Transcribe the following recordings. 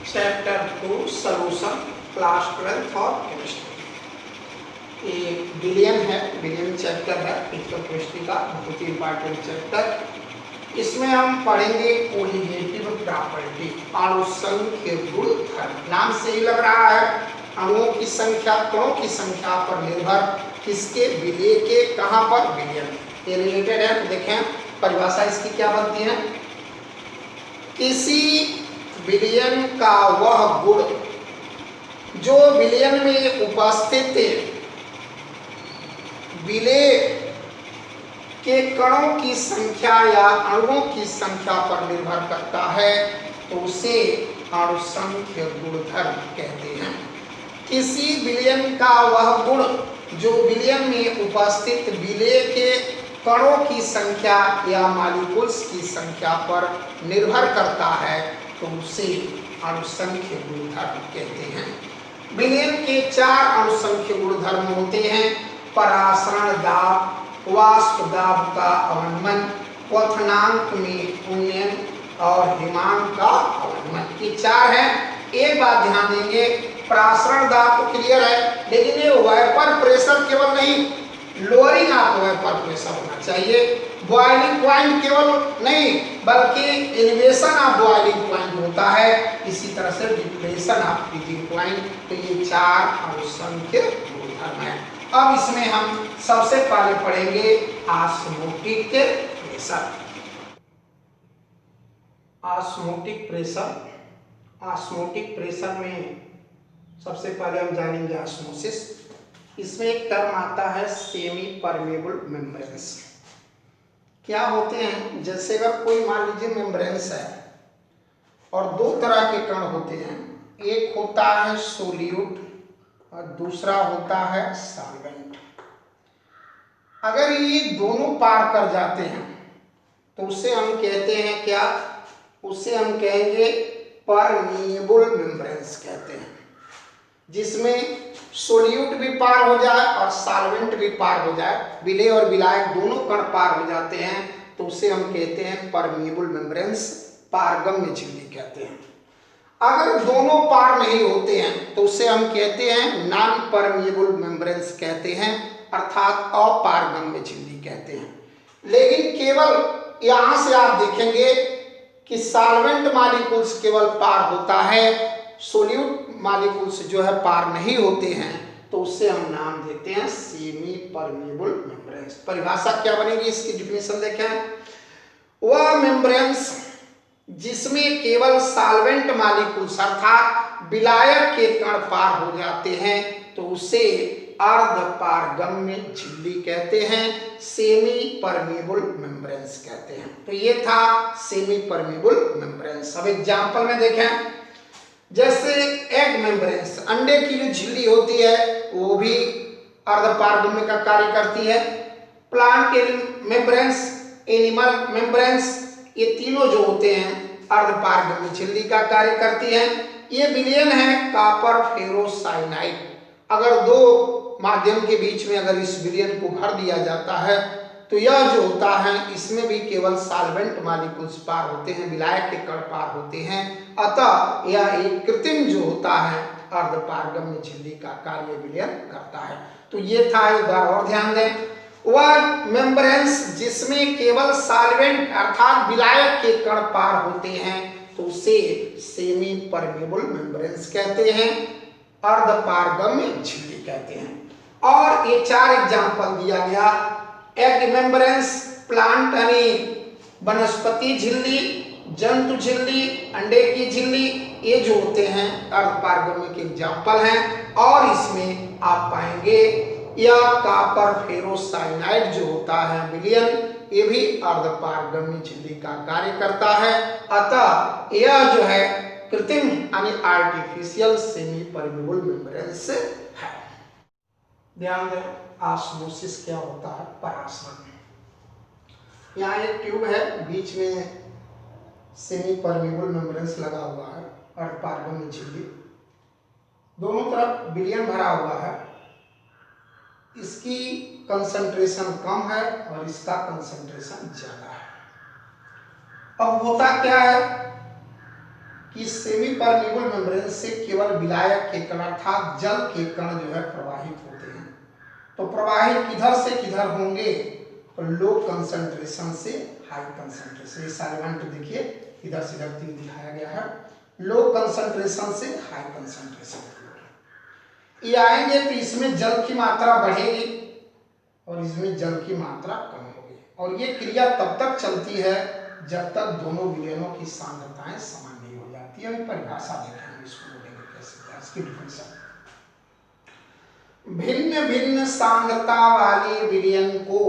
Chapter 2 solution class 12 और chemistry. ये विलियन है, विलियन चैप्टर है फिजिकल केमिस्ट्री का बहुत ही इंपॉर्टेंट चैप्टर। इसमें हम पढ़ेंगे कोलिगेटिव प्रॉपर्टी, अणुसंख्य गुणधर्म। नाम से ही लग रहा है अणुओं की संख्या कणों की संख्या पर निर्भर, किसके, विलेय के, कहाँ पर, विलियन। ये रिलेटेड है। तो देखें परिभाषा इसकी क्या बनती है। किसी विलियन का वह गुण जो विलियन में उपस्थित विलेय के कणों की संख्या या अणुओं की संख्या पर निर्भर करता है, तो उसे अणुसंख्य गुणधर्म कहते हैं। किसी विलियन का वह गुण जो विलियन में उपस्थित विलेय के कणों की संख्या या मॉलिक्यूल्स की संख्या पर निर्भर करता है, तो उसे अणुसंख्य गुणधर्म कहते हैं। विलियन के 4 अणुसंख्य गुणधर्म होते हैं। परासरण दाब, वाष्प दाब का अवनमन, क्वथनांक में उन्नयन और हिमांक का अवनमन। ये 4 है। एक बात ध्यान देंगे, परासरण दाब तो क्लियर है, लेकिन ये वेपर प्रेशर केवल नहीं, लोअरिंग ऑफ वेपर प्रेशर होना चाहिए। बॉइलिंग पॉइंट केवल नहीं, बल्कि एलिवेशन ऑफ बॉइलिंग पॉइंट होता है। इसी तरह से डिप्रेशन ऑफ फ्रीजिंग पॉइंट। तो ये 4 अणुसंख्य गुणधर्म है। अब इसमें हम सबसे पहले पढ़ेंगे osmotic pressure. Osmotic pressure, osmotic pressure में सबसे पहले हम जानेंगे ऑस्मोसिस। इसमें एक टर्म आता है सेमी परमेबल मेम्ब्रेन्स। क्या होते हैं, जैसे अगर कोई मान लीजिए मेम्ब्रेन्स है और 2 तरह के कण होते हैं, एक होता है सोल्यूट और दूसरा होता है सॉल्वेंट। अगर ये दोनों पार कर जाते हैं तो उसे हम कहते हैं क्या, उसे हम कहेंगे परमिएबल मेम्ब्रेन्स कहते हैं। जिसमें सोल्यूट भी पार हो जाए और सॉल्वेंट भी पार हो जाए, विलेय और विलायक दोनों कण पार हो जाते हैं, तो उसे हम कहते हैं परमिएबल मेम्ब्रेन्स, पारगम्य झिल्ली कहते हैं। अगर दोनों पार नहीं होते हैं तो उसे हम कहते हैं नॉन परमिएबल मेम्ब्रेन्स कहते हैं, अर्थात अपारगम्य झिल्ली कहते हैं। लेकिन केवल यहां से आप देखेंगे कि सॉल्वेंट मॉलिक्यूल्स केवल पार होता है, सोल्यूट मॉलिक्यूल्स जो है पार नहीं होते हैं, तो उससे हम नाम देते हैं सेमी परमिएबल मेम्ब्रेन्स। परिभाषा क्या बनेगी इसकी, डिफिनेशन देखें। वह मेम्ब्रेन्स जिसमें केवल सॉल्वेंट मॉलिक्यूल्स अर्थात विलायक के कण पार हो जाते हैं, तो उसे अर्ध पारगम्य झिल्ली कहते हैं, सेमी परमिएबल मेम्ब्रेन्स कहते हैं। तो ये था सेमी परमिएबल मेम्ब्रेन्स। अब एग्जांपल में देखें, जैसे एग मेम्ब्रेन्स, अंडे की जो झिल्ली होती है वो भी अर्धपारगम्य का कार्य करती है। प्लांट मेम्ब्रेन्स, एनिमल मेम्ब्रेन्स, ये तीनों जो होते हैं अर्धपारगम्य झिल्ली का कार्य करती है। ये विलियन है कॉपर फेरोसाइनाइड। अगर 2 माध्यम के बीच में अगर इस विलियन को भर दिया जाता है, तो यह जो होता है इसमें भी केवल सॉल्वेंट मॉलिक्यूल्स पार होते हैं, विलायक के कण पार होते हैं। अतः यह एक कृत्रिम जो होता है अर्धपारगम्य झिल्ली का कार्य विलियन करता है। तो ये था, एक बार और ध्यान दें, वह मेम्ब्रेन्स जिसमें केवल सॉल्वेंट अर्थात विलायक के कण पार होते हैं, तो उसे सेमी परमिएबल मेम्ब्रेन्स कहते हैं, अर्धपारगम्य झिल्ली कहते हैं। और ये 4 एग्जांपल दिया गया। एग मेम्ब्रेन्स, प्लांट यानी वनस्पति झिल्ली, जंतु झिल्ली, अंडे की झिल्ली, ये जो होते हैं अर्धपारगम्य के एग्जांपल हैं। और इसमें आप पाएंगे यह कॉपर फेरोसाइनाइड जो होता है विलियन, ये भी अर्धपारगम्य झिल्ली का कार्य करता है। अतः यह जो है कृत्रिम यानी आर्टिफिशियल सेमी परमिएबल मेम्ब्रेन्स है। ध्यान दें, ऑस्मोसिस क्या होता है, परासरण। यहाँ एक ट्यूब है, बीच में सेमी परमिएबल मेम्ब्रेन्स लगा हुआ है, अर्धपारगम्य झिल्ली, दोनों तरफ विलियन भरा हुआ है। इसकी कंसंट्रेशन कम है और इसका कंसंट्रेशन ज्यादा है। अब होता क्या है इस सेमी परमेबल मेम्ब्रेन से केवल विलायक के कण अर्थात जल के कण जो है प्रवाहित होते हैं। तो प्रवाहित किधर से किधर होंगे? तो लो कंसंट्रेशन से हाई कंसंट्रेशन। ये सॉल्वेंट देखिए इधर से इधर तीर दिखाया गया है, लो कंसंट्रेशन से हाई कंसंट्रेशन। ये आएंगे तो इसमें जल की मात्रा बढ़ेगी और इसमें जल की मात्रा कम होगी, और ये क्रिया तब तक चलती है जब तक दोनों विलयनों की सांद्रताएं समान नहीं हो जाती है। परिभाषा देखेंगे, इसको बोलेंगे कैसे, इसकी डिफिनेशन। भिन्न भिन्न सांद्रता वाले विलयन को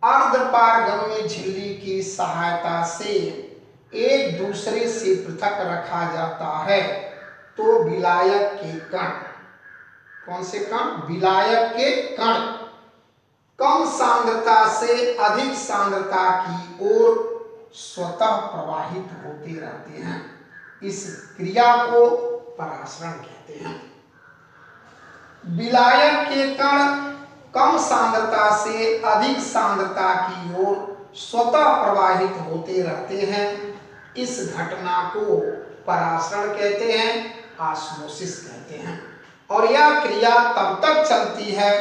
अर्धपारगम्य झिल्ली की सहायता से एक दूसरे से पृथक रखा जाता है तो विलायक के कण, कौन से कण? विलायक के कण कम सांद्रता से अधिक सांद्रता की ओर स्वतः प्रवाहित होते रहते हैं। इस क्रिया को परासरण कहते हैं। विलायक के कण कम सांद्रता से अधिक सांद्रता की ओर स्वतः प्रवाहित होते रहते हैं। इस घटना को परासरण कहते हैं, ऑस्मोसिस कहते हैं। और यह क्रिया तब तक चलती है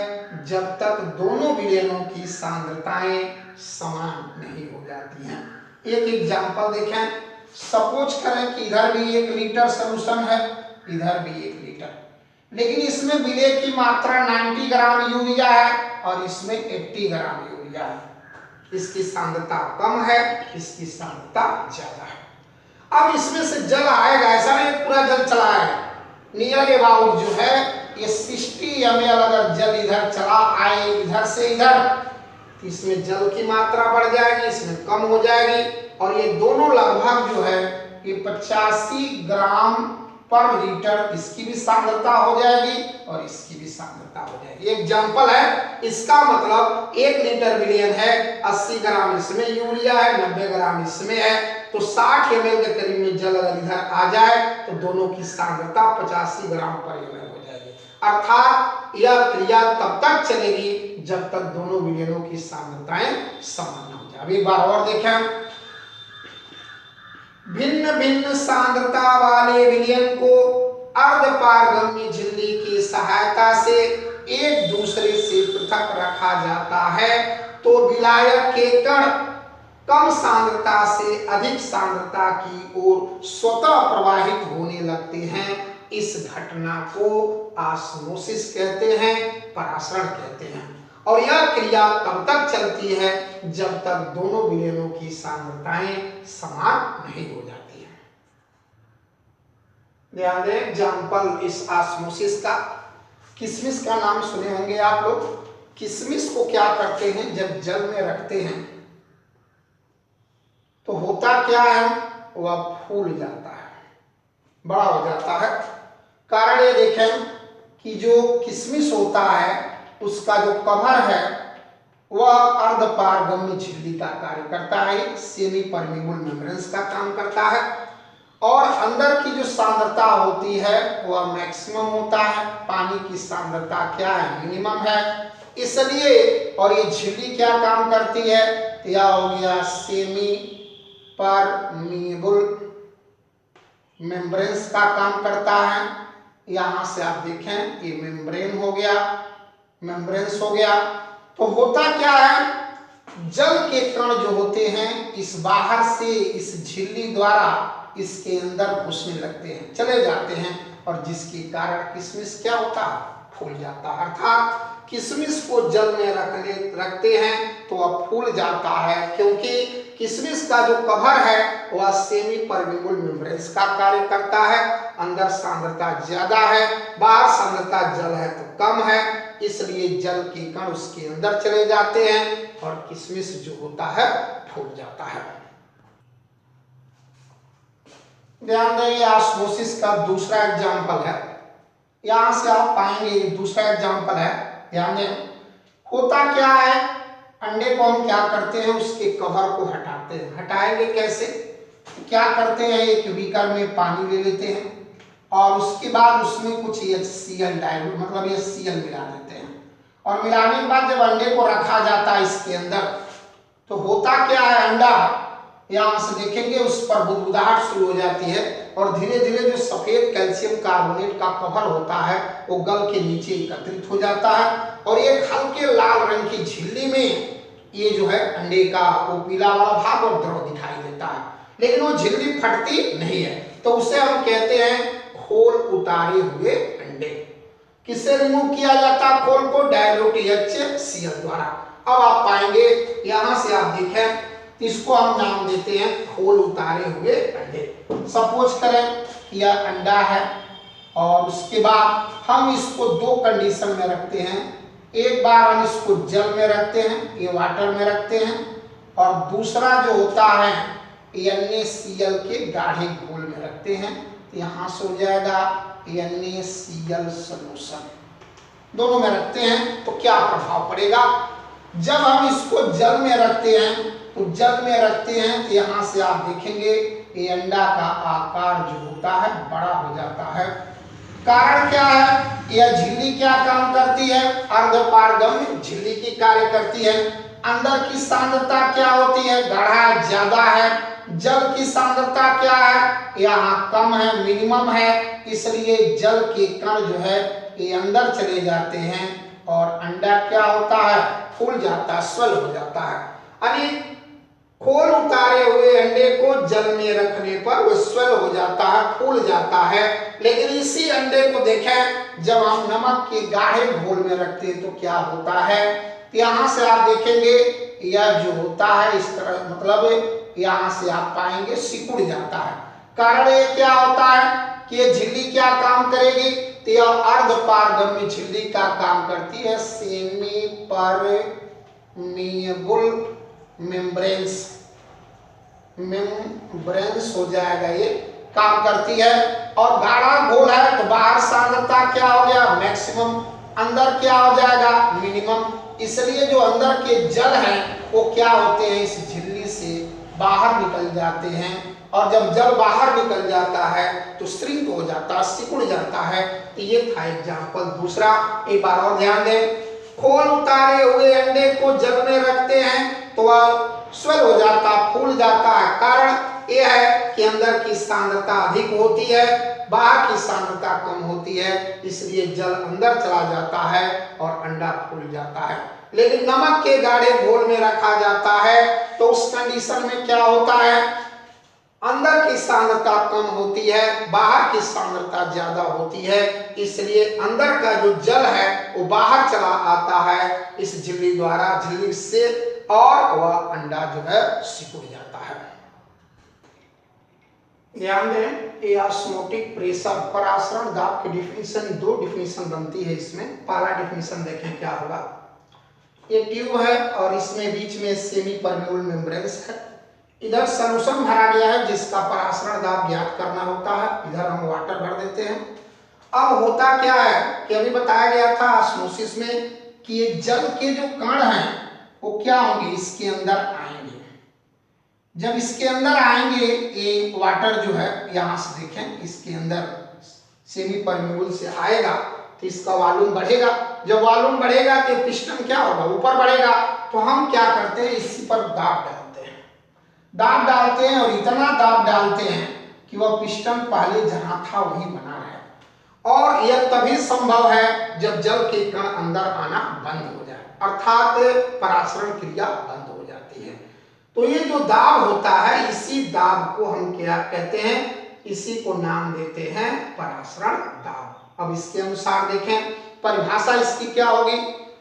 जब तक दोनों विलयनों की सांद्रताएं समान नहीं हो जाती हैं। एक एग्जांपल देखें, सपोज करें कि इधर भी 1 लीटर सॉल्यूशन है, इधर भी 1 लीटर, लेकिन इसमें विलय की मात्रा 90 ग्राम यूरिया है और इसमें 80 ग्राम यूरिया है। इसकी सांद्रता कम है, इसकी सांद्रता ज्यादा है। अब इसमें से जल आएगा, ऐसा नहीं पूरा जल चला आएगा, नियर अबाउट जो है ये 60 ml अगर जल इधर चला आए इधर से इधर, तो इसमें जल की मात्रा बढ़ जाएगी, इसमें कम हो जाएगी, और ये दोनों लगभग जो है ये 85 ग्राम पर लीटर, इसकी भी सांद्रता हो जाएगी और इसकी भी सांद्रता हो जाएगी। एग्जाम्पल है, इसका मतलब 1 लीटर विलयन है, 80 ग्राम इसमें यूरिया है, 90 ग्राम इसमें है, तो 60 ml के करीब में जल अगर इधर आ जाए तो दोनों की सांद्रता 85 ग्राम पर ml हो जाएगी। अर्थात यह क्रिया तब तक चलेगी जब तक दोनों विलयनों की सांद्रताएं समान हो जाए। एक बार और देखें, भिन्न भिन्न सांद्रता वाले विलयन को अर्धपारगम्य झिल्ली की सहायता से एक दूसरे से पृथक रखा जाता है तो विलायक के कण कम सांद्रता से अधिक सांद्रता की ओर स्वतः प्रवाहित होने लगते हैं। इस घटना को ऑस्मोसिस कहते हैं, परासरण कहते हैं, और यह क्रिया तब तक चलती है जब तक दोनों विलयनों की सांद्रताएं समान नहीं हो जाती है। ध्यान दें, एग्जाम्पल इस ऑस्मोसिस का, किशमिश का नाम सुने होंगे आप लोग। किशमिश को क्या करते हैं, जब जल में रखते हैं तो होता क्या है, वह फूल जाता है, बड़ा हो जाता है। कारण ये देखें कि जो किशमिश होता है उसका जो कवर है वह अर्धपारगम्य झिल्ली का कार्य करता है, सेमी परमेबल मेम्ब्रेन्स का काम करता है, और अंदर की जो सांद्रता होती है वह मैक्सिमम होता है। पानी की सांद्रता क्या है, मिनिमम है। इसलिए और ये झिल्ली क्या काम करती है, यह हो गया सेमी परमेबल मेम्ब्रेन्स का काम करता है। यहां से आप देखें ये मेम्ब्रेन हो गया, मेम्ब्रेन्स हो गया। तो होता क्या है, जल के कण जो होते हैं इस बाहर से इस झिल्ली द्वारा इसके अंदर घुसने लगते हैं, चले जाते हैं, और जिसके कारण किशमिश क्या होता है, फूल जाता है। अर्थात किशमिश को जल में रखते हैं तो वह फूल जाता है, क्योंकि किशमिश का जो कवर है वह सेमी परमेबल मेम्ब्रेन्स का कार्य करता है। अंदर सांद्रता ज्यादा है, बाहर सांद्रता जल है तो कम है, इसलिए जल के कण उसके अंदर चले जाते हैं और किशमिश जो होता है फूल जाता है। ध्यान दें, ऑस्मोसिस का दूसरा एग्जाम्पल है, यहां से आप पाएंगे दूसरा एग्जाम्पल है। ध्यान दें, होता क्या है, अंडे को हम क्या करते हैं, उसके कवर को हटाते हैं। हटाएंगे कैसे, क्या करते हैं, एक बीकर में पानी ले लेते हैं और उसके बाद उसमें कुछ HCl डाइल्यूट मतलब HCl मिला देते हैं, और मिलाने के बाद जब अंडे को रखा जाता है इसके अंदर, तो होता क्या है, अंडा यहाँ से देखेंगे उस पर बुदबुदाहट शुरू हो जाती है और धीरे धीरे जो सफेद कैल्शियम कार्बोनेट का कवर होता है वो गल के नीचे एकत्रित हो जाता है और एक हल्के लाल रंग की झिल्ली में ये जो है अंडे का वो पीला वाला भाग और द्रव दिखाई देता है, लेकिन वो झिल्ली फटती नहीं है, तो उसे हम कहते हैं खोल उतारे हुए अंडे। किससे रिमूव किया जाता है खोल को? डायल्यूट HCl द्वारा। अब आप पाएंगे यहां से आप देखें इसको हम नाम देते हैं खोल उतारे हुए अंडे। सपोज करें कि यह अंडा है और उसके बाद हम इसको दो कंडीशन में रखते हैं। एक बार हम इसको जल में रखते हैं, ये वाटर में रखते हैं, और दूसरा जो होता है NaCl के गाढ़े घोल में रखते हैं। तो यहाँ से हो जाएगा NaCl सॉल्यूशन। दोनों में रखते हैं तो क्या प्रभाव पड़ेगा? जब हम इसको जल में रखते हैं तो जल में रखते हैं तो यहाँ से आप देखेंगे ये अंडा का आकार जो होता है बड़ा हो जाता है। कारण क्या है? यह झिल्ली क्या काम करती है? अर्धपारगम्य झिल्ली की कार्य करती है। अंदर की सांद्रता क्या होती है? गाढ़ा ज्यादा है। जल की सांद्रता क्या है? यहाँ कम है, मिनिमम है, इसलिए जल के कण जो है ये अंदर चले जाते हैं और अंडा क्या होता है? फूल जाता है, स्वेल हो जाता है। यानी खोल उतारे हुए अंडे को जल में रखने पर वो स्वेल हो जाता है, फूल जाता है। लेकिन इसी अंडे को देखें जब हम नमक के गाढ़े घोल में रखते हैं तो क्या होता है? यहाँ से आप देखेंगे यह जो होता है इस तरह, मतलब यहाँ से आप पाएंगे सिकुड़ जाता है। कारण ये क्या होता है कि ये झिल्ली क्या काम करेगी? तो यह अर्धपारगम्य झिल्ली का काम करती है। सेमी परमिएबल मेम्ब्रेन्स हो जाएगा, ये काम करती है। और गाढ़ा घोल है तो बाहर सांद्रता क्या हो गया? मैक्सिमम। अंदर क्या हो जाएगा? मिनिमम। इसलिए जो अंदर के जल हैं वो क्या होते हैं? इस झिल्ली से बाहर निकल जाते हैं, और जब जल बाहर निकल जाता है तो श्रिंक हो जाता है, सिकुड़ जाता है। तो ये था एग्जाम्पल। दूसरा एक बार और ध्यान दें, खोल उतारे हुए अंडे को जल में रखते हैं तो वह स्वेल हो जाता, फूल जाता है। कारण यह है कि अंदर की सांद्रता अधिक होती है, बाहर की सांद्रता कम होती है, इसलिए जल अंदर चला जाता है और अंडा फूल जाता है। लेकिन नमक के गाढ़े घोल में रखा जाता है तो उस कंडीशन में क्या होता है? अंदर की सांद्रता कम होती है, बाहर की सांद्रता ज्यादा होती है, इसलिए अंदर का जो जल है वो बाहर चला आता है इस झिल्ली द्वारा, झिल्ली से, और वह अंडा जो है सिकुड़ जाता है। ध्यान दें, ये ऑस्मोटिक प्रेशर परासरण दाब की डिफिनीशन, दो डिफिनीशन बनती है इसमें। पहला डिफिनीशन देखें क्या होगा। ये ट्यूब है और इसमें बीच में सेमी परमिएबल मेम्ब्रेन्स है। इधर सॉल्यूशन भरा गया है जिसका परासरण दाब ज्ञात करना होता है, इधर हम वाटर भर देते हैं। अब होता क्या है कि अभी बताया गया था ऑस्मोसिस में कि ये जल के जो कण हैं वो क्या होंगे? इसके अंदर आएंगे। जब इसके अंदर आएंगे, ये वाटर जो है यहाँ से देखें इसके अंदर सेमी परमिएबल से आएगा तो इसका वॉल्यूम बढ़ेगा। जब वॉल्यूम बढ़ेगा तो पिस्टन क्या होगा? ऊपर बढ़ेगा। तो हम क्या करते हैं? इसी पर दाब दाब डालते हैं और इतना दाब डालते हैं कि वह पिस्टन पहले जहां था वहीं बना रहे। और यह तभी संभव है जब जल के कण अंदर आना बंद हो जाए, अर्थात परासरण क्रिया बंद हो जाती है। तो ये जो दाब होता है, इसी दाब को हम क्या कहते हैं? इसी को नाम देते हैं परासरण दाब। अब इसके अनुसार देखें परिभाषा इसकी क्या होगी,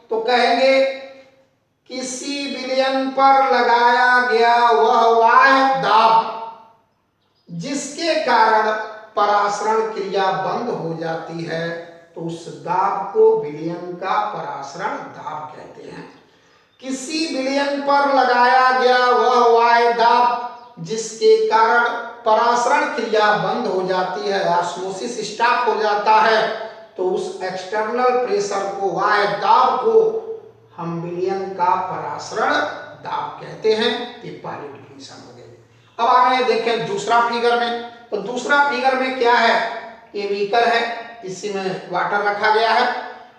तो कहेंगे किसी विलयन पर लगाया गया वह बाह्य दाब जिसके कारण परासरण क्रिया बंद हो जाती है तो उस दाब को विलयन का परासरण दाब कहते हैं। किसी विलयन पर लगाया गया वह बाह्य दाब जिसके कारण परासरण क्रिया बंद हो जाती है, ऑस्मोसिस स्टॉप हो जाता है, तो उस एक्सटर्नल प्रेशर को, बाह्य दाब को हम विलयन का परासरण दाब कहते हैं। ये पहली डिफिनीशन हो गई। अब आगे देखें दूसरा फिगर में, तो दूसरा फिगर में क्या है? ये बीकर है, इसी में वाटर रखा गया है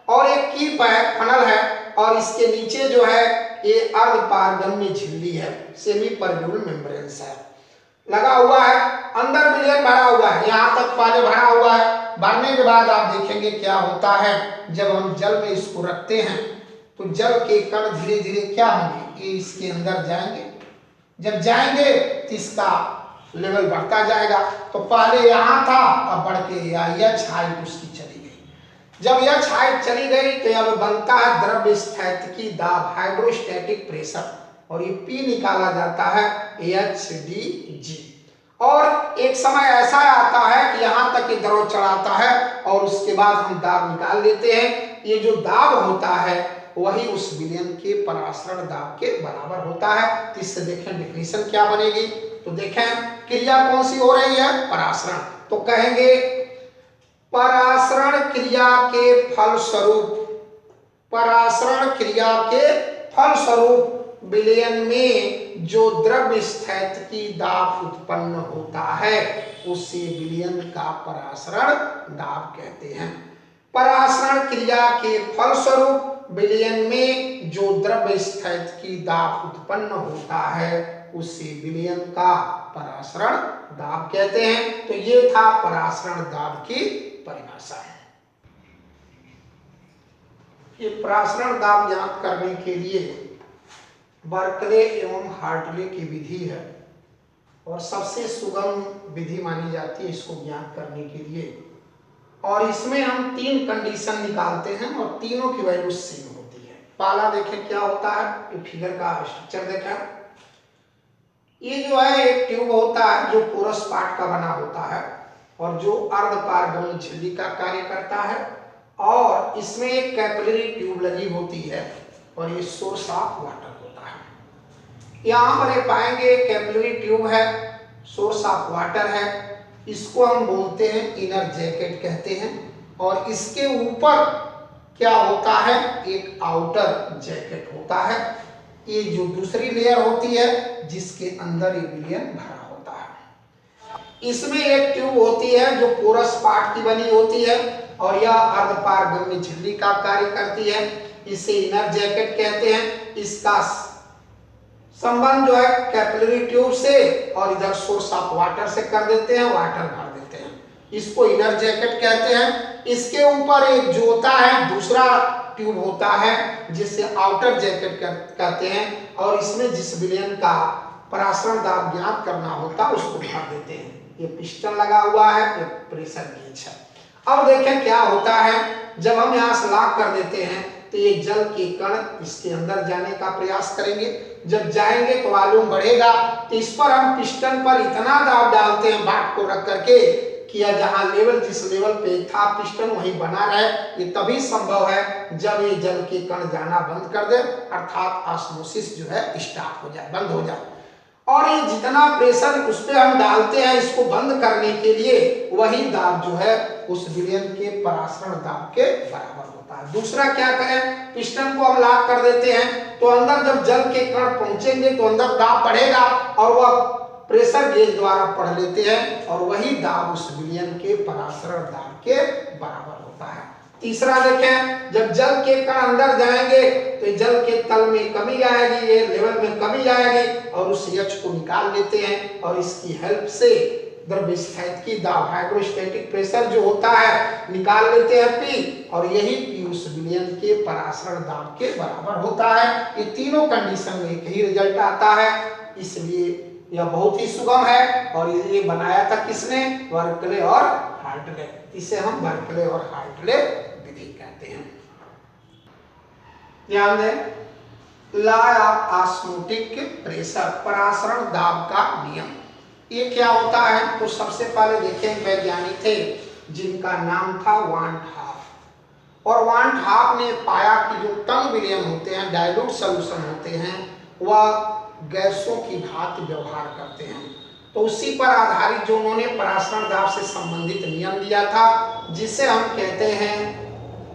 और एक कीप है, फनल है, और इसके नीचे जो है ये अर्धपारगम्य झिल्ली है, सेमी परमेबल मेम्ब्रेन्स है, लगा हुआ है, अंदर विलयन भरा हुआ है, यहाँ तक पहले भरा हुआ है। भरने के बाद आप देखेंगे क्या होता है, जब हम जल में इसको रखते हैं तो जल के कण धीरे धीरे क्या होंगे, ये इसके अंदर जाएंगे, जब जाएंगे तो इसका लेवल बढ़ता जाएगा। तो पहले यहाँ था, अब बढ़ के यह हाइट उसकी चली गई। जब यह हाइट चली गई तो अब बनता है द्रव्य स्थैतिकी दाब, हाइड्रोस्टैटिक प्रेशर, और ये P निकाला जाता है HdG। और एक समय ऐसा आता है कि यहाँ तक ये द्रव चढ़ाता है और उसके बाद हम दाब निकाल लेते हैं। ये जो दाब होता है वही उस विलयन के परासरण दाब के बराबर होता है। तो इससे देखें डेफिनेशन क्या बनेगी, तो देखें क्रिया कौन सी हो रही है, परासरण। तो कहेंगे परासरण क्रिया के फलस्वरूप, परासरण क्रिया के फलस्वरूप विलयन में जो द्रव्य स्थैतिकी दाब उत्पन्न होता है उसे विलयन का परासरण दाब कहते हैं। परासरण क्रिया के फलस्वरूप विलयन में जो द्रव्य स्थैतिकी दाब उत्पन्न होता है उसे विलयन का परासरण दाब कहते हैं। तो ये था परासरण दाब की परिभाषा। ये परासरण दाब ज्ञात करने के लिए बर्कले एवं हार्टले की विधि है और सबसे सुगम विधि मानी जाती है इसको ज्ञात करने के लिए। और इसमें हम 3 कंडीशन निकालते हैं और तीनों की वैल्यू सेम होती है। पहला देखें क्या होता है, ये फिगर का स्ट्रक्चर देखें। ये जो है एक ट्यूब होता है जो पोरस पार्ट का बना होता है और जो अर्धपारगम्य झिल्ली का कार्य करता है, और इसमें एक कैपिलरी ट्यूब लगी होती है और ये सोर्स ऑफ वाटर होता है। यहाँ पर एक पाएंगे कैपिलरी ट्यूब है, सोर्स ऑफ वाटर है, इसको हम बोलते हैं इनर जैकेट कहते हैं, और इसके ऊपर क्या होता है, एक आउटर जैकेट होता है। ये जो दूसरी लेयर होती है जिसके अंदर ये विलयन भरा होता है। इसमें एक ट्यूब होती है जो पोरस पार्ट की बनी होती है और यह अर्धपारगम्य झिल्ली का कार्य करती है, इसे इनर जैकेट कहते हैं। इसका संबंध जो है कैपिलरी ट्यूब से और इधर सोर्स ऑफ वाटर से कर देते हैं, वाटर भर देते हैं, इसको इनर जैकेट कहते हैं। इसके ऊपर एक जो होता है दूसरा ट्यूब होता है जिसे आउटर जैकेट कहते हैं, और इसमें जिस विलयन का परासरण दाब ज्ञात करना होता है उसको भर देते हैं। ये पिस्टन लगा हुआ है, ये प्रेशर गेज है। अब देखें क्या होता है, जब हम यहाँ से लॉक कर देते हैं तो ये जल के कण इसके अंदर जाने का प्रयास करेंगे, जब जाएंगे तो वॉल्यूम बढ़ेगा। तो इस पर हम पिस्टन पर इतना दाब डालते हैं बाट को रख करके कि जहाँ लेवल जिस लेवल पे था पिस्टन वहीं बना रहे। ये तभी संभव है जब ये जल के कण जाना बंद कर दे, अर्थात ऑस्मोसिस जो है स्टॉप हो जाए, बंद हो जाए। और ये जितना प्रेशर उस पर हम डालते हैं इसको बंद करने के लिए, वही दाब जो है उस विलयन के परासरण दाब के बराबर होता है। दूसरा क्या करें, पिस्टन को हम लॉक कर देते हैं तो अंदर जब जल के कण पहुंचेंगे तो अंदर दाब बढ़ेगा और वह प्रेशर गेज द्वारा पढ़ लेते हैं और वही दाब उस विलयन के परासरण दाब के बराबर होता है। तीसरा देखें, जब जल के कण अंदर जाएंगे तो जल के तल में कमी आएगी, ये लेवल में कमी आएगी और उस H को निकाल लेते हैं और इसकी हेल्प से द्रव्य स्थैतिकी दाब हाइड्रोस्टैटिक प्रेशर जो होता है निकाल लेते हैं P, और यही P उस विलयन के परासरण दाब के बराबर होता है। ये तीनों कंडीशन में एक ही रिजल्ट आता है, इसलिए यह बहुत ही सुगम है। और ये बनाया था किसने, बर्कले और हार्टले। इसे हम बर्कले और हार्टले विधि कहते हैं। ध्यान दें, लॉ ऑफ ऑस्मोटिक प्रेशर, परासरण दाब का नियम, ये क्या होता है। तो सबसे पहले देखें वैज्ञानिक थे जिनका नाम था वान हाफ, और वान हाफ ने पाया कि जो टंग विलयन होते हैं, डाइल्यूट सॉल्यूशन होते हैं, वह गैसों की भांति व्यवहार करते हैं। तो उसी पर आधारित जो उन्होंने परासरण दाब से संबंधित नियम दिया था जिसे हम कहते हैं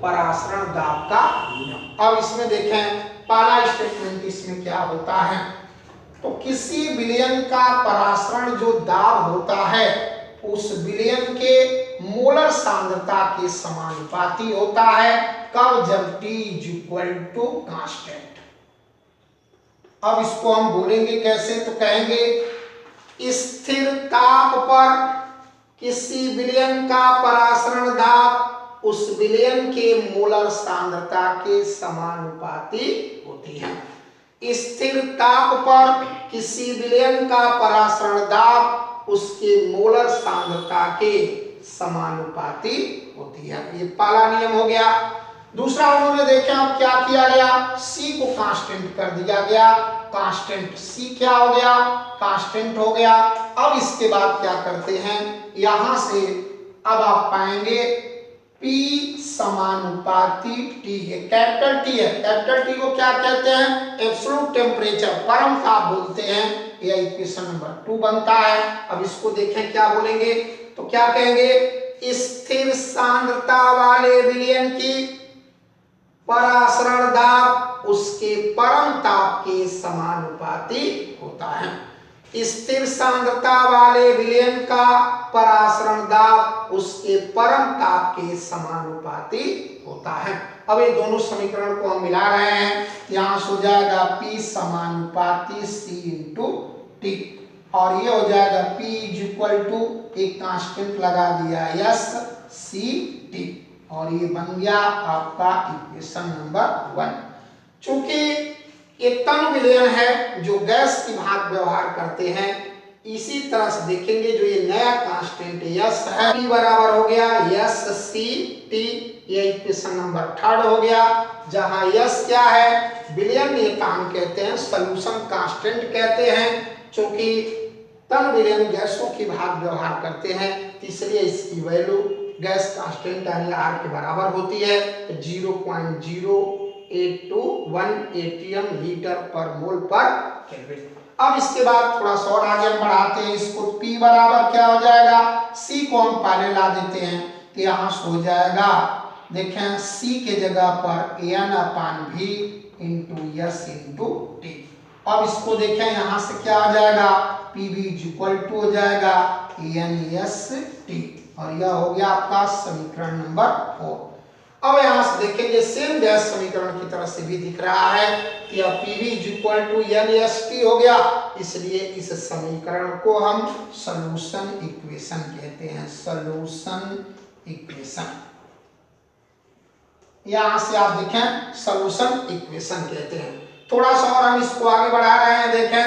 परासरण दाब का नियम। अब इसमें देखें पहला स्टेटमेंट इसमें क्या होता है, तो किसी विलयन का परासरण जो दाब होता है उस विलयन के मोलर सांद्रता के समानुपाती होता है। कब, जब T = कांस्टेंट। अब इसको हम बोलेंगे कैसे, तो कहेंगे स्थिर ताप पर किसी विलयन का परासरण दाब उस विलयन के मोलर सांद्रता के समानुपाती होती है। स्थिर ताप पर किसी विलयन का परासरण दाब उसके मोलर सांद्रता के समानुपाती होती है। ये पहला नियम हो गया। दूसरा उन्होंने देखा अब क्या किया गया, C को कांस्टेंट कर दिया गया, कांस्टेंट C क्या हो गया, कांस्टेंट हो गया। अब इसके बाद क्या करते हैं, यहां से अब आप पाएंगे P समानुपाती T है, कैपिटल T है। कैपिटल T को क्या कहते हैं, एब्सोल्यूट टेम्परेचर, परम ताप बोलते हैं। यह इक्वेशन नंबर 2 बनता है। अब इसको देखें क्या बोलेंगे, तो क्या कहेंगे, स्थिर सांद्रता वाले विलयन की परासरण दाब उसके परम ताप के समानुपाती होता है। स्थिर सांद्रता वाले विलयन का परासरण दाब उसके परम ताप के समानुपाती होता है। अब ये दोनों समीकरण को हम मिला रहे हैं, यहां से हो जाएगा P समानुपाती C इंटू T, और ये हो जाएगा P इज इक्वल टू एक कांस्टेंट लगा दिया S C T, और ये बन गया आपका इक्वेशन नंबर 1। चूंकि एक तन विलयन है जो गैस की भांति व्यवहार करते हैं, इसी तरह से देखेंगे जो ये नया कांस्टेंट यस है, P बराबर हो गया यस सी टी, ये इक्वेशन नंबर 3 हो गया, जहां यस क्या है, विलयन नियतांक कहते हैं, सॉल्यूशन कांस्टेंट कहते हैं। चूंकि तन विलयन गैसों की भांति व्यवहार करते हैं, इसलिए इसकी वैल्यू गैस कांस्टेंट यानी R के बराबर होती है 0.0821 एटीएम लीटर पर मोल पर केल्विन। अब इसके बाद थोड़ा सा और आगे हम बढ़ाते हैं इसको, P बराबर क्या हो जाएगा, C को हम पहले ला देते हैं, तो यहाँ से हो जाएगा, देखें C के जगह पर N/V into yes into T. अब इसको देखें यहाँ से क्या हो जाएगा, PV इज इक्वल टू हो जाएगा NST, और यह हो गया आपका समीकरण नंबर 4। अब यहां से देखेंगे सेम गैस समीकरण की तरह से भी दिख रहा है कि अब PV is equal to NST हो गया, इसलिए इस समीकरण को हम सॉल्यूशन इक्वेशन कहते हैं, सॉल्यूशन इक्वेशन। यहां से आप देखें सॉल्यूशन इक्वेशन कहते हैं। थोड़ा सा और हम इसको आगे बढ़ा रहे हैं, देखें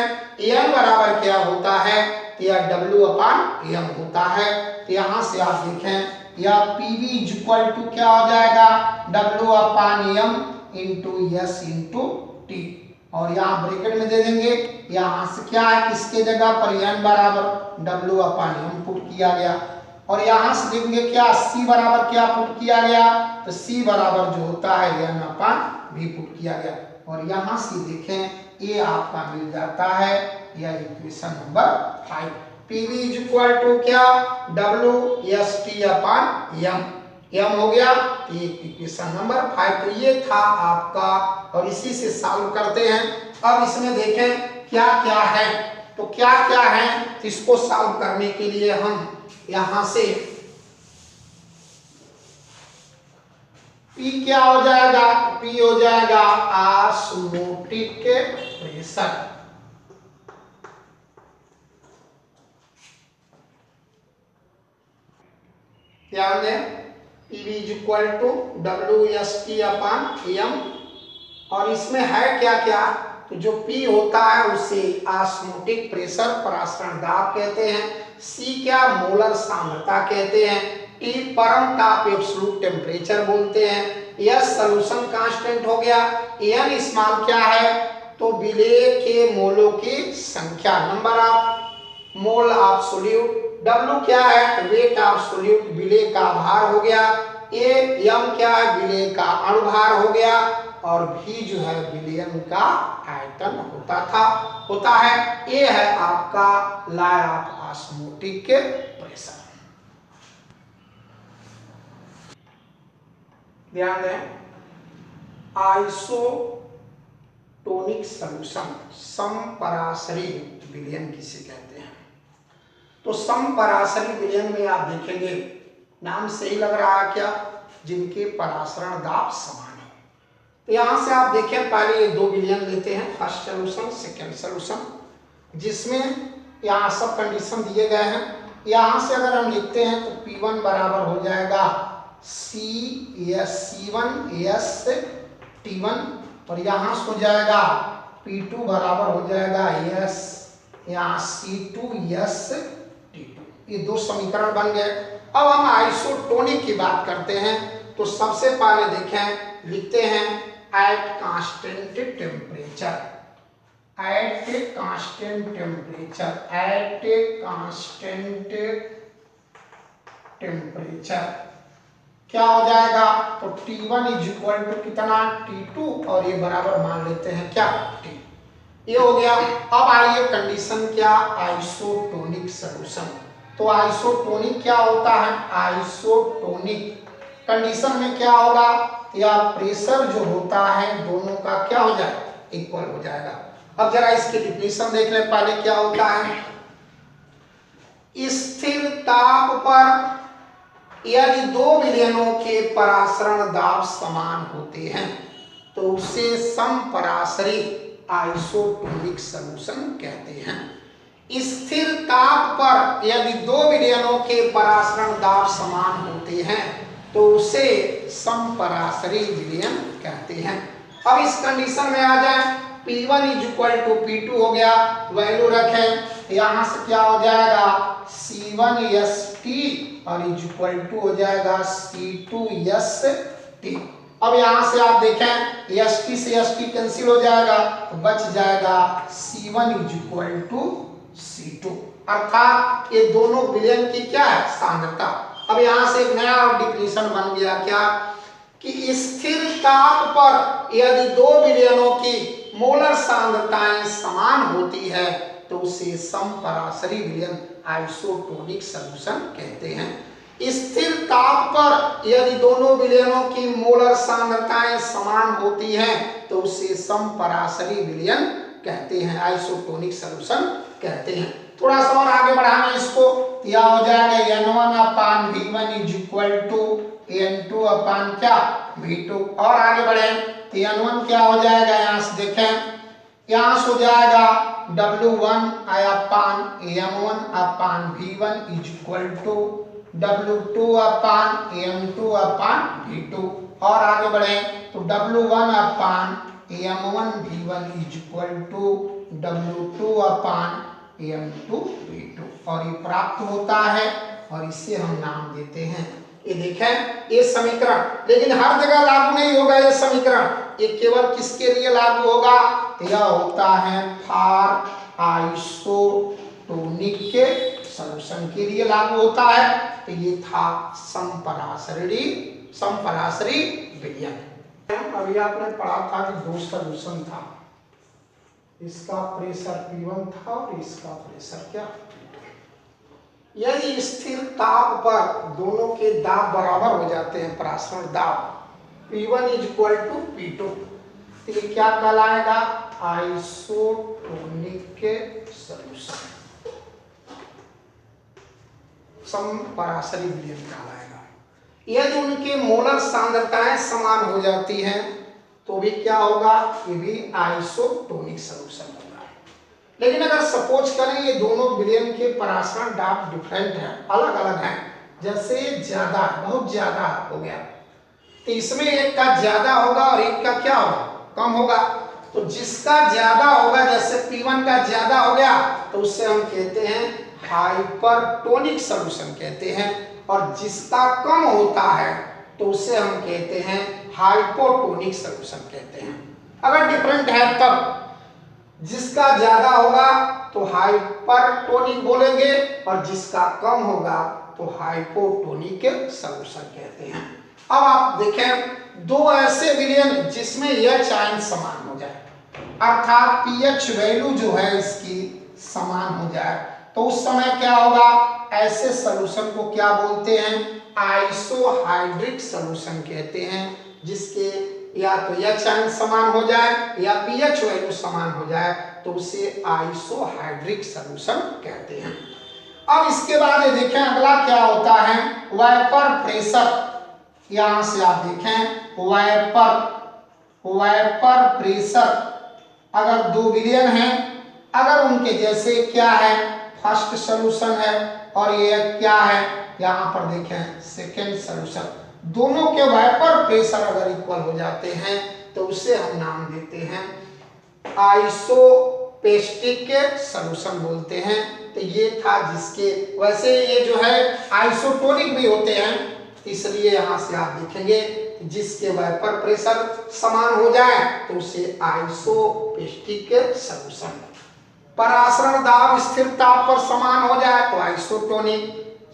N बराबर क्या होता है, यह W/M होता है। तो यहां से आप देखें यह PV इज इक्वल टू क्या हो जाएगा, W/M into yes into T, और यहाँ ब्रैकेट में दे देंगे, यहाँ से क्या है, किसके जगह पर N बराबर W/M पुट किया गया, और यहाँ से देखेंगे क्या C बराबर क्या पुट किया गया, तो C बराबर जो होता है N/V पुट किया गया, और यहाँ से देखें ये आपका मिल जाता है, यह equation number 5। PV is equal to क्या, WST/M, M हो गया, ये इक्वेशन नंबर 5। तो ये था आपका, और इसी से सॉल्व करते हैं। अब इसमें देखें क्या क्या है, तो क्या क्या है, तो इसको सॉल्व करने के लिए हम यहां से P क्या हो जाएगा, P हो जाएगा ऑस्मोटिक प्रेशर। ध्यान दें, PV is equal to WST/M, और इसमें है क्या क्या, तो जो P होता है उसे ऑस्मोटिक प्रेशर परासरण दाब कहते हैं, C क्या मोलर सांद्रता कहते हैं, T परम ताप एब्सोल्यूट टेम्परेचर बोलते हैं, यस सॉल्यूशन कांस्टेंट हो गया, N स्मॉल क्या है, तो विलेय के मोलों की संख्या, number of mole of solute, W क्या है, वेट ऑफ सोल्यूट, विलेय का भार हो गया, M क्या है, विलेय का अणुभार हो गया, और V जो है विलयन का आयतन होता है। ये है आपका लॉ ऑफ ऑस्मोटिक प्रेशर। ध्यान दें, आइसोटोनिक सॉल्यूशन, समपराशरी विलयन किसे कहते हैं, तो समपराशरी विलयन में आप देखेंगे नाम से ही लग रहा है क्या, जिनके परासरण दाब समान हो, तो यहाँ से आप देखें पहले ये 2 विलयन लेते हैं, फर्स्ट सोल्यूशन सेकेंड सोल्यूशन, जिसमें यहाँ सब कंडीशन दिए गए हैं। यहाँ से अगर हम लिखते हैं तो P1 बराबर हो जाएगा C1S T1 और यहाँ से हो जाएगा P2 बराबर हो जाएगा S यहाँ C2S T2। ये 2 समीकरण बन गए। अब हम आइसोटोनिक की बात करते हैं। तो सबसे पहले देखें, लिखते हैं at constant temperature, at constant temperature, at constant temperature क्या हो जाएगा? तो T1 इज इक्वल टू कितना? T2 और ये बराबर मान लेते हैं क्या? T। ये हो गया। अब आइए कंडीशन क्या? Isotonic solution. तो आइसोटोनिक क्या होता है? आइसोटोनिक कंडीशन में क्या होगा? या प्रेशर जो होता है दोनों का क्या हो जाए? इक्वल हो जाएगा। अब जरा इसकी डिफिनीशन देख लें पहले क्या होता है। स्थिर ताप पर यदि 2 विलयनों के परासरण दाब समान होते हैं तो उसे समपरासरी आइसोटोनिक सॉल्यूशन कहते हैं। स्थिर ताप पर यदि 2 विलयनों के परासरण दाब समान होते हैं तो उसे समपरासरी विलयन कहते हैं। अब इस कंडीशन में आ जाए, P1 is equal to P2 हो गया, वैल्यू रखें, यहां से क्या हो जाएगा? C1ST और इज इक्वल टू हो जाएगा C2ST। अब यहां से आप देखें ST से ST कैंसिल हो जाएगा तो बच जाएगा C1 is equal to C2, अर्थात ये दोनों विलयन की क्या है? सांद्रता। अब यहां से एक नया डिफिनीशन बन गया क्या? कि स्थिर ताप पर यदि 2 विलयनों की मोलर सांद्रताएं समान होती है तो उसे समपरासरी विलयन आइसोटोनिक सॉल्यूशन कहते हैं। स्थिर ताप पर यदि दोनों विलयनों की मोलर सांद्रताएं समान होती हैं तो उसे समपरासरी विलयन कहते हैं, आइसोटोनिक सॉल्यूशन कहते हैं। थोड़ा सा और आगे बढ़ाना इसको, यह हो जाएगा N1/V1 is equal to N2 क्या? V2। और आगे बढ़े तो N1 क्या हो जाएगा? यहाँ से देखें, यहाँ से हो जाएगा W1/M1/V1 is equal to W2/M2/V2। और आगे बढ़े तो W1/M1V1 is equal to W2/M2V2 और ये प्राप्त होता है और इसे हम नाम देते हैं। ये देखें ये समीकरण, लेकिन हर जगह लागू नहीं होगा ये समीकरण, ये केवल किसके लिए लागू होगा? यह होता है फॉर आइसोटोनिक के सॉल्यूशन के लिए लागू होता है। तो ये था समपरासरी विलयन। अभी आपने पढ़ा था कि 2 सॉल्यूशन था, इसका प्रेशर P1 था और इसका प्रेशर क्या? यदि स्थिर ताप पर दोनों के दाब बराबर हो जाते हैं, परासरण दाब P1 is equal to P2, तो ये क्या कहलाएगा? आइसोटोनिक सॉल्यूशन, समपरासरी विलयन कहलाएगा। यदि उनके मोलर सांद्रताएं समान हो जाती हैं तो भी क्या होगा? ये भी आइसोटोनिक सॉल्यूशन होगा। लेकिन अगर सपोज करें ये दोनों विलयन के परासरण दाब डिफरेंट हैं, अलग अलग हैं, जैसे ज्यादा, बहुत ज्यादा हो गया, तो इसमें एक का ज्यादा होगा और एक का क्या होगा? कम होगा। तो जिसका ज्यादा होगा, जैसे P1 का ज्यादा हो गया तो उससे हम कहते हैं हाइपरटोनिक सॉल्यूशन कहते हैं, और जिसका कम होता है तो उसे हम कहते हैं हाइपोटोनिक सॉल्यूशन कहते हैं। अगर डिफरेंट है तब जिसका ज्यादा होगा तो हाइपरटोनिक बोलेंगे और जिसका कम होगा तो हाइपोटोनिक सॉल्यूशन कहते हैं। अब आप देखें 2 ऐसे विलयन जिसमें H आयन समान हो जाए, अर्थात pH वैल्यू जो है इसकी समान हो जाए, तो उस समय क्या होगा? ऐसे सॉल्यूशन को क्या बोलते हैं? आइसोहाइड्रिक सॉल्यूशन कहते हैं, जिसके या तो H आयन समान हो जाए या pH वैल्यू समान हो जाए तो उसे आइसोहाइड्रिक सॉल्यूशन कहते हैं। अब इसके बाद देखें अगला क्या होता है? Vapour pressure. यहां से आप देखें वेपर वेपर प्रेशर अगर 2 बिलियन है, अगर उनके जैसे क्या है फर्स्ट सॉल्यूशन है और ये क्या है यहाँ पर देखें सेकेंड सॉल्यूशन, दोनों के वेपर प्रेशर अगर इक्वल हो जाते हैं तो उसे हम नाम देते हैं आइसोपेस्टिक सॉल्यूशन बोलते हैं। तो ये था जिसके, वैसे ये जो है आइसोटोनिक भी होते हैं, इसलिए यहाँ से आप देखेंगे जिसके वेपर प्रेशर समान हो जाए तो उसे आइसोपेस्टिक सॉल्यूशन। परासरण दाब स्थिर ताप पर समान हो जाए तो आइसोटोनिक,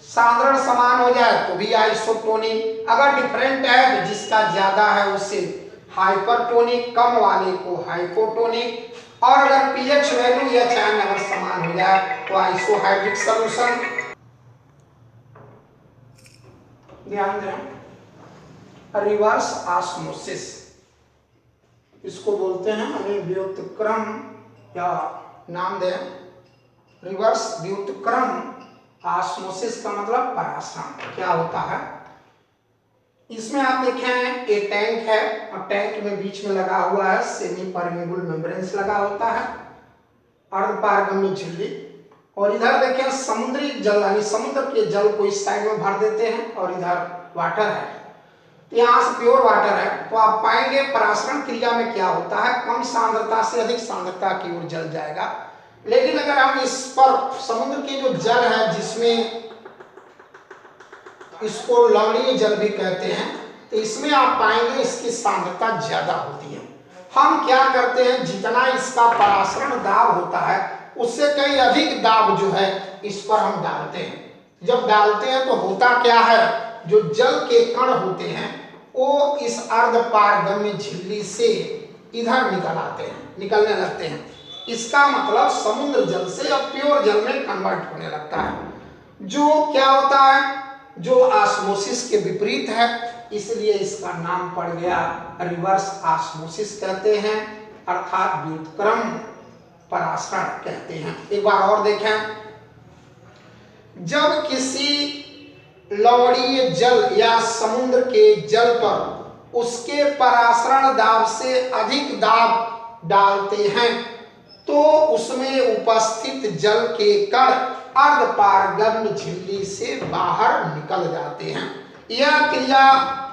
साधारण समान हो जाए तो भी आइसोटोनिक, अगर डिफरेंट है तो जिसका ज्यादा है उसे हाइपरटोनिक, कम वाले को हाइपोटोनिक, और अगर पीएच वैल्यू या चयन अगर समान हो जाए तो आइसोहाइड्रिक सॉल्यूशन। ध्यान दें रिवर्स ऑस्मोसिस, इसको बोलते हैं हमें व्युत्क्रम, या नाम दें रिवर्स व्युत्क्रम ऑस्मोसिस का मतलब परासरण क्या होता है। इसमें आप देखें ये टैंक है और टैंक में बीच में लगा हुआ है सेमी परमेबल मेम्ब्रेन्स लगा होता है, अर्धपारगम्य झिल्ली, और इधर देखें समुद्री जल यानी समुद्र के जल को इस साइड में भर देते हैं और इधर वाटर है, तो यहाँ से प्योर वाटर है। तो आप पाएंगे परासरण क्रिया में क्या होता है, कम सांद्रता से अधिक सांद्रता की ओर जल जाएगा। लेकिन अगर हम इस पर समुद्र के जो जल है जिसमें इसको लवणीय जल भी कहते हैं, तो इसमें आप पाएंगे इसकी सांद्रता ज्यादा होती है। हम क्या करते हैं, जितना इसका परासरण दाब होता है उससे कहीं अधिक दाब जो है इस पर हम डालते हैं। जब डालते हैं तो होता क्या है, जो जल के कण होते हैं वो इस अर्धपारगम्य झिल्ली से इधर निकलने लगते हैं। इसका मतलब समुद्र जल से अब प्योर जल में कन्वर्ट होने लगता है, जो क्या होता है, जो ऑस्मोसिस के विपरीत है, इसलिए इसका नाम पड़ गया रिवर्स ऑस्मोसिस कहते हैं, अर्थात व्युत्क्रम परासरण कहते हैं। एक बार और देखें, जब किसी लवणीय जल या समुद्र के जल पर उसके परासरण दाब से अधिक दाब डालते हैं तो उसमें उपस्थित जल के कण अर्धपारगम्य झिल्ली से बाहर निकल जाते हैं। यह क्रिया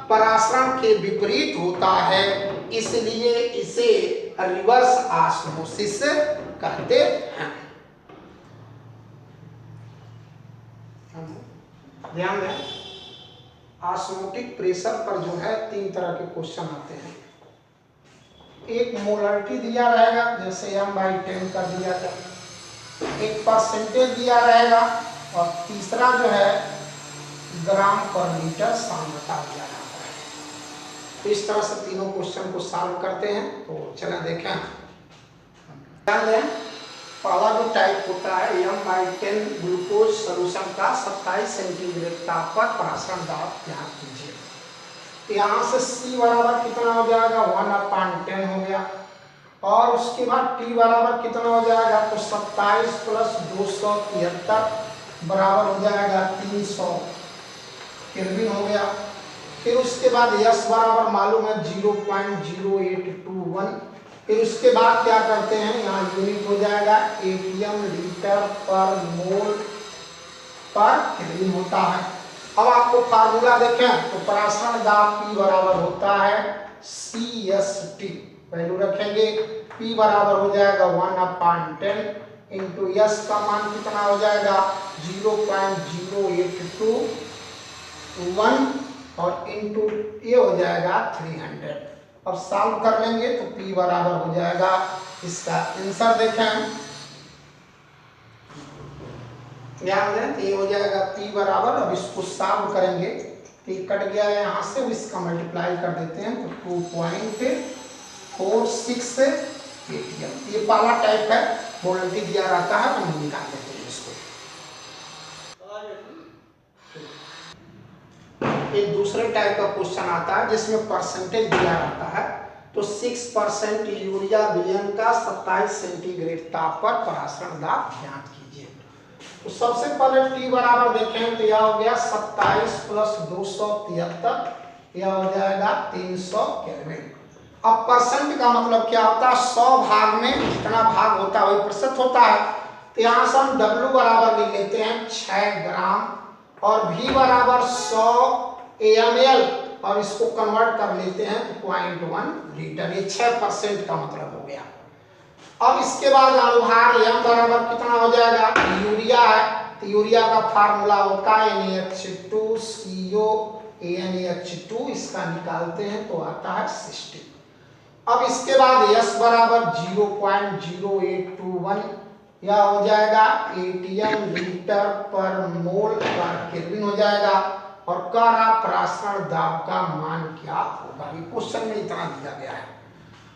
परासरण के विपरीत होता है, इसलिए इसे रिवर्स ऑस्मोसिस कहते हैं। ध्यान दें ऑस्मोटिक प्रेशर पर जो है 3 तरह के क्वेश्चन आते हैं। एक मोलरिटी दिया रहेगा जैसे m/10 कर दिया था, एक परसेंटेज दिया रहेगा, और तीसरा जो है ग्राम पर लीटर सांद्रता दिया जाता है। तो इस तरह से तीनों क्वेश्चन को सॉल्व करते हैं। तो चलें देखें। ध्यान दें पहला जो टाइप होता है m/10 ग्लूकोज सॉल्यूशन का 27 सेंटीग्रेड ताप पर परासरण दाब ज्ञात कीजिए। यहाँ से C बराबर कितना हो जाएगा 1/10 हो गया, और उसके बाद T बराबर कितना हो जाएगा, तो 27 + 273 बराबर हो जाएगा 300 केल्विन हो गया। फिर उसके बाद S बराबर मालूम है 0.0821। फिर उसके बाद क्या करते हैं, यहाँ यूनिट हो जाएगा atm लीटर पर मोल पर केल्विन होता है। अब आपको फार्मूला देखें तो परासरण दाब P बराबर होता है CST, वैल्यू रखेंगे P बराबर हो जाएगा 1/10 इंटू S का मान कितना हो जाएगा 0.0821 और इंटू ये हो जाएगा 300। अब सॉल्व कर लेंगे तो P बराबर हो जाएगा, इसका आंसर देखें, ध्यान दें, ये हो जाएगा P बराबर, अब इसको सॉल्व करेंगे तो ये कट गया है यहाँ से, इसका मल्टीप्लाई कर देते हैं तो 2.46 atm। ये पहला टाइप है, मोलरिटी दिया रहता है, हम निकाल देते हैं इसको। एक दूसरे टाइप का क्वेश्चन आता है जिसमें परसेंटेज दिया रहता है, तो 6% यूरिया विलयन का 27 सेंटीग्रेड ताप पर परासरण दाब ज्ञात कीजिए। तो सबसे पहले T बराबर देखें तो यह हो गया 27 + 273, यह हो जाएगा 300 केल्विन। अब परसेंट का मतलब क्या होता है, 100 भाग में जितना भाग होता है वही प्रतिशत होता है। तो यहाँ से हम W बराबर लिख लेते हैं 6 ग्राम और V बराबर 100 AML और इसको कन्वर्ट कर लेते हैं 0.1 लीटर। ये 6% का मतलब हो गया। अब इसके बाद अनुभाग M बराबर कितना हो जाएगा, यूरिया है तो यूरिया का फार्मूला होता है NaH2CO NaH2, इसका निकालते हैं तो आता है 60। अब इसके बाद S बराबर 0.0821 या हो जाएगा ATM लीटर पर मोल पर केल्विन हो जाएगा। और कह रहा परासरण दाब का मान क्या होगा, ये क्वेश्चन में इतना दिया गया है।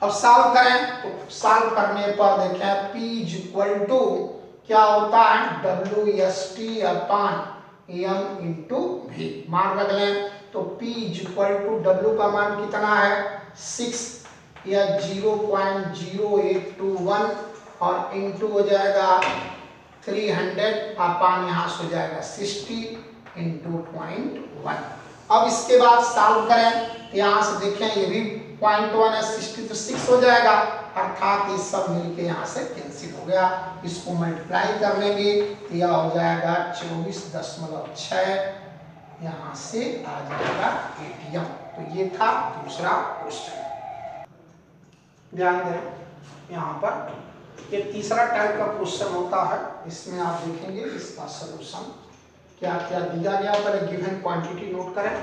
अब सॉल्व करें तो सॉल्व करने पर देखें P इक्वल टू क्या होता है WST upon M into V, मान रख लें तो P इक्वल टू W का मान कितना है 6 या 0.0821 और इंटू हो जाएगा 300 अपान यहाँ से हो जाएगा 60 इंटू 0.1। अब इसके बाद सॉल्व करें, यहाँ से देखें ये भी 0.1 है, 60 तो 6 हो जाएगा, अर्थात ये सब मिलके यहाँ से कैंसिल हो गया। इसको मल्टीप्लाई कर लेंगे तो यह हो जाएगा 24.6, यहाँ से आ जाएगा ATM। तो ये था दूसरा क्वेश्चन। ध्यान दें यहाँ पर ये तीसरा टाइप का क्वेश्चन होता है, इसमें आप देखेंगे इसका सलूशन क्या क्या दिया गया। पहले गिवन क्वांटिटी नोट करें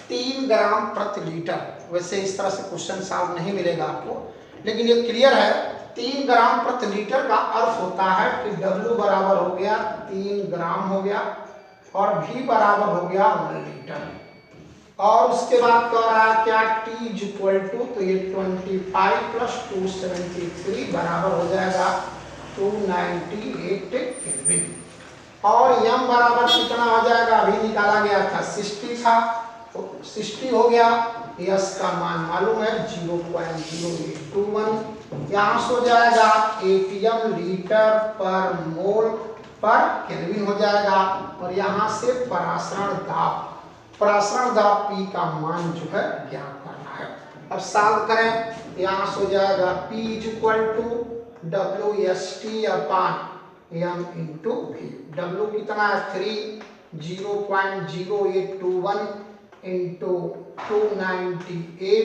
3 ग्राम प्रति लीटर। वैसे इस तरह से क्वेश्चन सॉल्व नहीं मिलेगा आपको, लेकिन ये क्लियर है 3 ग्राम प्रति लीटर का अर्थ होता है कि W बराबर हो गया 3 ग्राम हो गया और V बराबर हो गया 1 लीटर। और उसके बाद कह रहा है क्या T इक्वल टू, तो ये 25 प्लस 273 बराबर हो जाएगा 298 केल्विन। और M बराबर कितना हो जाएगा, अभी निकाला गया था 60 था तो 60 हो गया। S का मान मालूम है 0.0821, यहाँ से हो जाएगा ATM लीटर पर मोल पर केल्विन हो जाएगा। और यहाँ से परासरण दाब P का मान जो है ज्ञात करना है। अब सॉल्व करें, यहाँ से हो जाएगा P equal to WST upon M into V। W कितना है 3, 0.0821 इंटू 298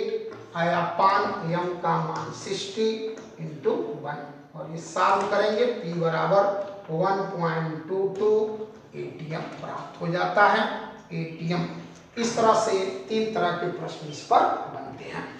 आया पान, M का मान 60 इंटू 1 और ये सॉल्व करेंगे P बराबर 1.22 ATM प्राप्त हो जाता है। ATM इस तरह से 3 तरह के प्रश्न इस पर बनते हैं।